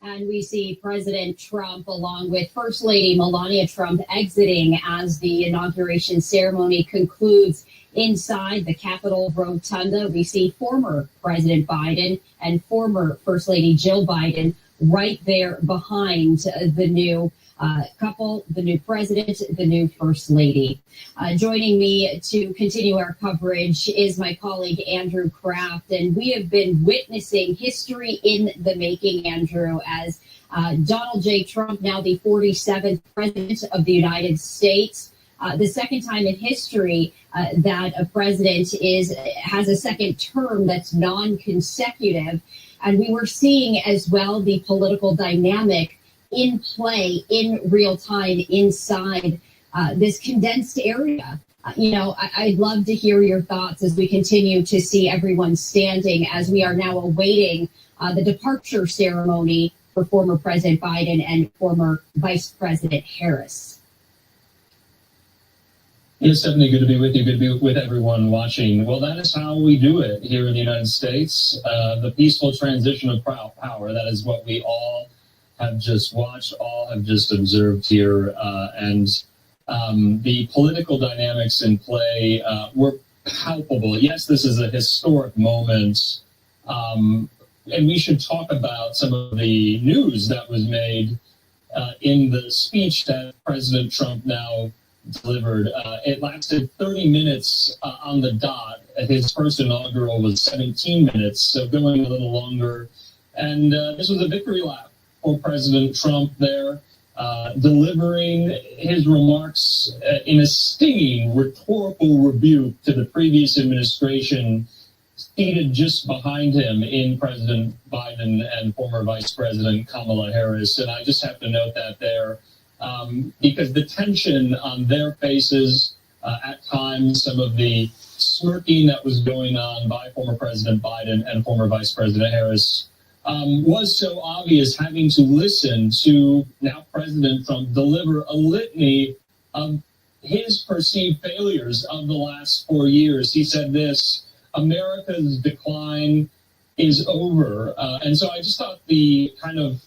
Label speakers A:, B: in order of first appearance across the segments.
A: And we see President Trump along with First Lady Melania Trump exiting as the inauguration ceremony concludes inside the Capitol Rotunda. We see former President Biden and former First Lady Jill Biden right there behind the new couple, the new president, the new First Lady. Joining me to continue our coverage is my colleague, Andrew Kraft, and we have been witnessing history in the making, Andrew, as Donald J. Trump, now the 47th president of the United States, the second time in history that a president has a second term that's non-consecutive. And we were seeing as well the political dynamic in play in real time inside this condensed area. I'd love to hear your thoughts as we continue to see everyone standing as we are now awaiting the departure ceremony for former President Biden and former Vice President Harris.
B: It's definitely good to be with you, good to be with everyone watching. Well, that is how we do it here in the United States. The peaceful transition of power, that is what we all have just watched, all have just observed here. And the political dynamics in play were palpable. Yes, this is a historic moment. And we should talk about some of the news that was made in the speech that President Trump now delivered. It lasted 30 minutes on the dot. His first inaugural was 17 minutes, so going a little longer. And this was a victory lap for President Trump there, delivering his remarks in a stinging rhetorical rebuke to the previous administration seated just behind him in President Biden and former Vice President Kamala Harris. And I just have to note that there, because the tension on their faces, at times, some of the smirking that was going on by former President Biden and former Vice President Harris was so obvious, having to listen to now President Trump deliver a litany of his perceived failures of the last 4 years. He said this: America's decline is over. And so I just thought the kind of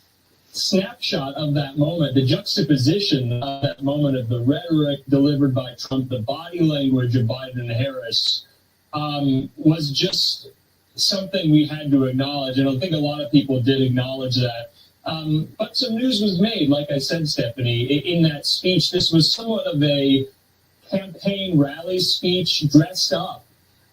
B: snapshot of that moment, the juxtaposition of that moment of the rhetoric delivered by Trump, the body language of Biden and Harris, was just something we had to acknowledge. And I think a lot of people did acknowledge that. But some news was made, like I said, Stephanie, in that speech. This was somewhat of a campaign rally speech dressed up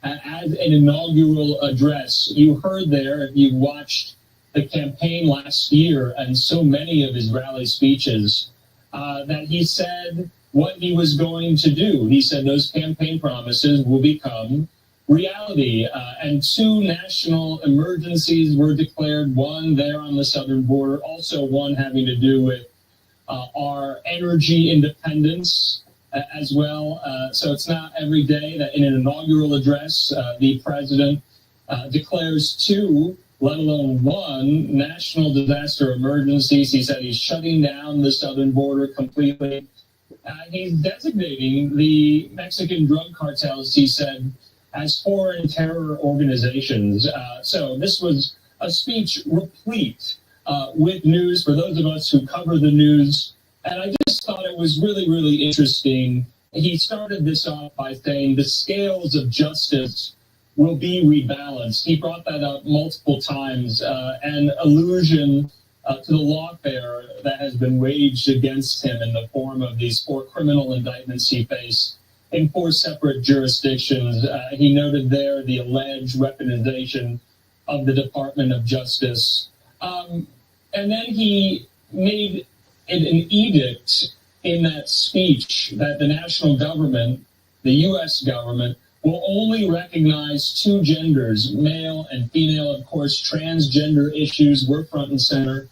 B: as an inaugural address. You heard there, if you watched the campaign last year and so many of his rally speeches, that he said what he was going to do. He said those campaign promises will become reality. And 2 national emergencies were declared, one there on the southern border, also one having to do with our energy independence as well. So it's not every day that in an inaugural address, the president declares 2, let alone 1, national disaster emergencies. He said he's shutting down the southern border completely. He's designating the Mexican drug cartels, he said, as foreign terror organizations. So this was a speech replete with news for those of us who cover the news. And I just thought it was really, really interesting. He started this off by saying the scales of justice will be rebalanced. He brought that up multiple times, an allusion to the lawfare that has been waged against him in the form of these 4 criminal indictments he faced in 4 separate jurisdictions. He noted there the alleged weaponization of the Department of Justice. And then he made an edict in that speech that the national government, the U.S. government, will only recognize 2 genders, male and female. Of course, transgender issues were front and center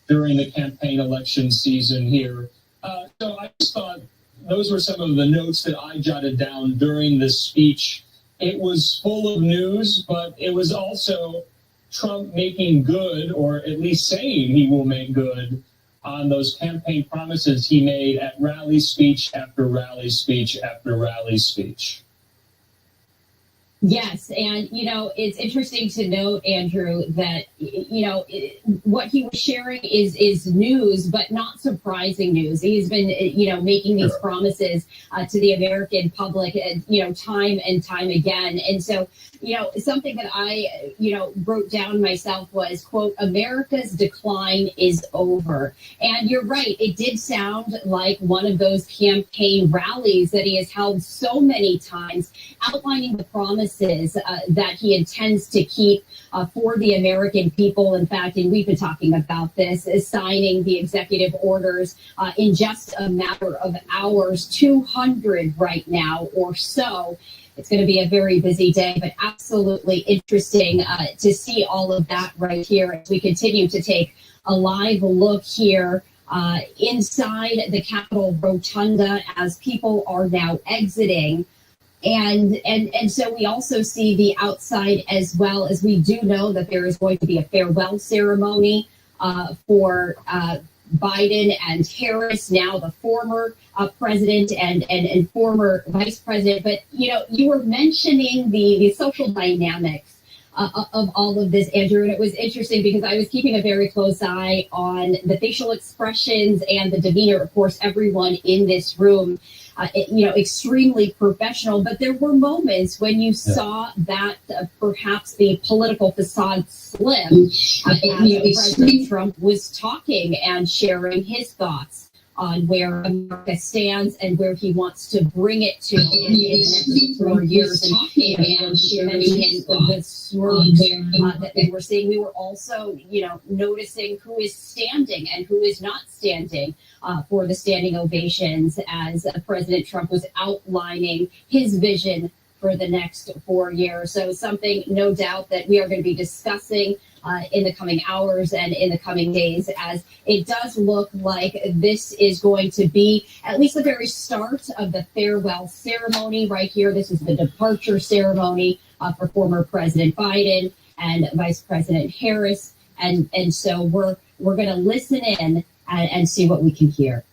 B: during the campaign election season here. So I just thought those were some of the notes that I jotted down during this speech. It was full of news, but it was also Trump making good, or at least saying he will make good, on those campaign promises he made at rally speech after rally speech after rally speech.
A: Yes, and it's interesting to note, Andrew, that what he was sharing is news, but not surprising news. He's been making these promises to the American public, time and time again. And so, something that I wrote down myself was, quote, "America's decline is over." And you're right, it did sound like one of those campaign rallies that he has held so many times, outlining the promises that he intends to keep for the American people. In fact, and we've been talking about this, is signing the executive orders in just a matter of hours, 200 right now or so. It's going to be a very busy day, but absolutely interesting to see all of that right here as we continue to take a live look here inside the Capitol Rotunda as people are now exiting. And so we also see the outside, as well as we do know that there is going to be a farewell ceremony for Biden and Harris, now the former president and former vice president. But, you were mentioning the social dynamics of all of this, Andrew, and it was interesting because I was keeping a very close eye on the facial expressions and the demeanor. Of course, everyone in this room, extremely professional, but there were moments when you saw that perhaps the political facade slip as President Trump was talking and sharing his thoughts on where America stands and where he wants to bring it to in the next 4 years. And the swerves that we were seeing, we were also, noticing who is standing and who is not standing for the standing ovations as President Trump was outlining his vision for the next 4 years. So something, no doubt, that we are going to be discussing in the coming hours and in the coming days, as it does look like this is going to be at least the very start of the farewell ceremony right here. This is the departure ceremony for former President Biden and Vice President Harris. And so we're going to listen in and see what we can hear.